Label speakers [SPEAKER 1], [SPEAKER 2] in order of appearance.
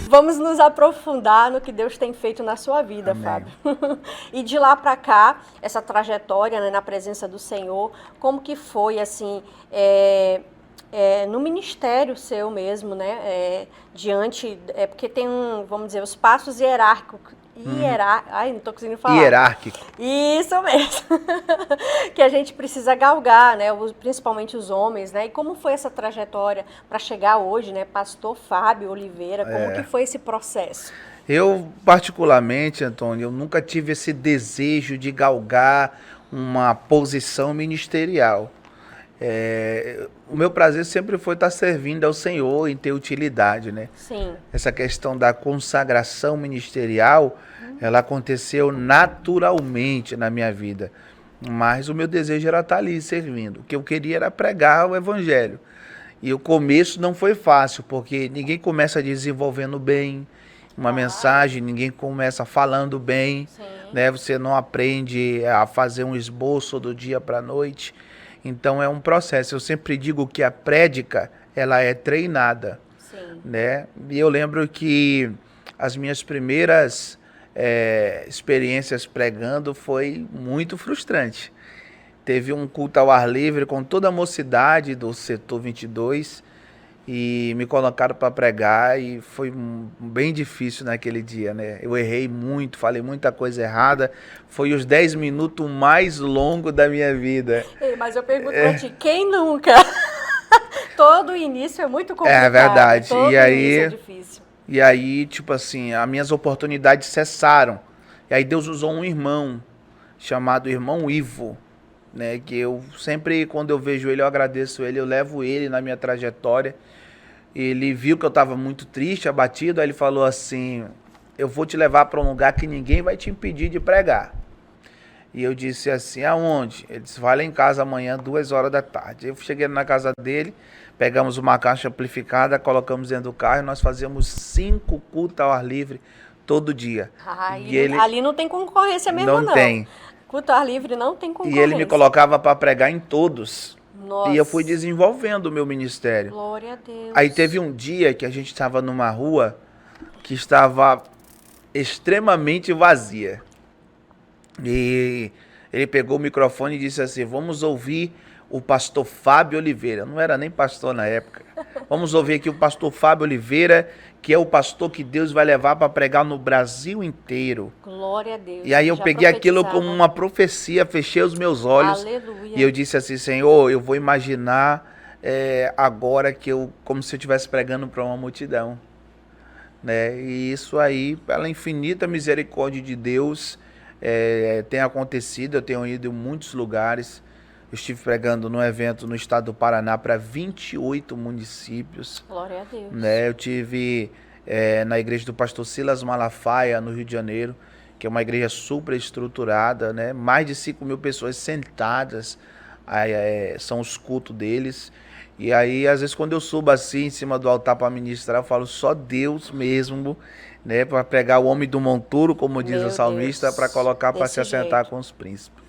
[SPEAKER 1] Vamos nos aprofundar no que Deus tem feito na sua vida,
[SPEAKER 2] Amém.
[SPEAKER 1] Fábio. E de lá para cá, essa trajetória, né, na presença do Senhor, como que foi, assim, no ministério seu mesmo, né, porque tem vamos dizer, os passos hierárquicos, ai, não estou conseguindo falar.
[SPEAKER 2] Hierárquico.
[SPEAKER 1] Isso mesmo. Que a gente precisa galgar, né, principalmente os homens, né, e como foi essa trajetória para chegar hoje, né, pastor Fábio Oliveira, como que foi esse processo?
[SPEAKER 2] Eu, particularmente, Antônio, eu nunca tive esse desejo de galgar uma posição ministerial. O meu prazer sempre foi estar servindo ao Senhor, em ter utilidade, né?
[SPEAKER 1] Sim.
[SPEAKER 2] Essa questão da consagração ministerial, ela aconteceu naturalmente na minha vida. Mas o meu desejo era estar ali servindo. O que eu queria era pregar o evangelho. E o começo não foi fácil, porque ninguém começa desenvolvendo bem uma mensagem, ninguém começa falando bem, né? Você não aprende a fazer um esboço do dia para a noite. Então é um processo. Eu sempre digo que a prédica, ela é treinada.
[SPEAKER 1] Sim.
[SPEAKER 2] Né? E eu lembro que as minhas primeiras experiências pregando foi muito frustrante. Teve um culto ao ar livre com toda a mocidade do setor 22 e me colocaram para pregar e foi bem difícil naquele dia, né? Eu errei muito, falei muita coisa errada, foi os 10 minutos mais longos da minha vida.
[SPEAKER 1] Ei, mas eu pergunto pra ti, quem nunca? Todo início é muito complicado.
[SPEAKER 2] É verdade.
[SPEAKER 1] Todo início é difícil.
[SPEAKER 2] E aí, tipo assim, as minhas oportunidades cessaram. E aí Deus usou um irmão, chamado irmão Ivo, né? Que eu sempre, quando eu vejo ele, eu agradeço ele, eu levo ele na minha trajetória. Ele viu que eu estava muito triste, abatido, aí ele falou assim, eu vou te levar para um lugar que ninguém vai te impedir de pregar. E eu disse assim, aonde? Ele disse, vai lá em casa amanhã, 2h da tarde. Eu cheguei na casa dele, pegamos uma caixa amplificada, colocamos dentro do carro e nós fazíamos 5 cultos ao ar livre todo dia.
[SPEAKER 1] Ali não tem concorrência mesmo, não.
[SPEAKER 2] Não tem.
[SPEAKER 1] Culto ao ar livre não tem concorrência.
[SPEAKER 2] E ele me colocava para pregar em todos.
[SPEAKER 1] Nossa.
[SPEAKER 2] E eu fui desenvolvendo o meu ministério.
[SPEAKER 1] Glória a Deus.
[SPEAKER 2] Aí teve um dia que a gente estava numa rua que estava extremamente vazia. E ele pegou o microfone e disse assim, vamos ouvir o pastor Fábio Oliveira. Eu não era nem pastor na época. Vamos ouvir aqui o pastor Fábio Oliveira, que é o pastor que Deus vai levar para pregar no Brasil inteiro.
[SPEAKER 1] Glória a Deus.
[SPEAKER 2] E aí eu peguei aquilo como uma profecia, fechei os meus olhos.
[SPEAKER 1] Aleluia.
[SPEAKER 2] E eu disse assim, Senhor, eu vou imaginar agora como se eu estivesse pregando para uma multidão. Né? E isso aí, pela infinita misericórdia de Deus, tem acontecido. Eu tenho ido em muitos lugares. Eu estive pregando num evento no estado do Paraná para 28 municípios.
[SPEAKER 1] Glória a Deus.
[SPEAKER 2] Né? Eu tive na igreja do pastor Silas Malafaia, no Rio de Janeiro, que é uma igreja super estruturada, né? Mais de 5.000 pessoas sentadas, são os cultos deles. E aí, às vezes, quando eu subo assim, em cima do altar para ministrar, eu falo só Deus mesmo, né? Para pregar o homem do monturo, como diz o salmista, para colocar para se assentar com os príncipes.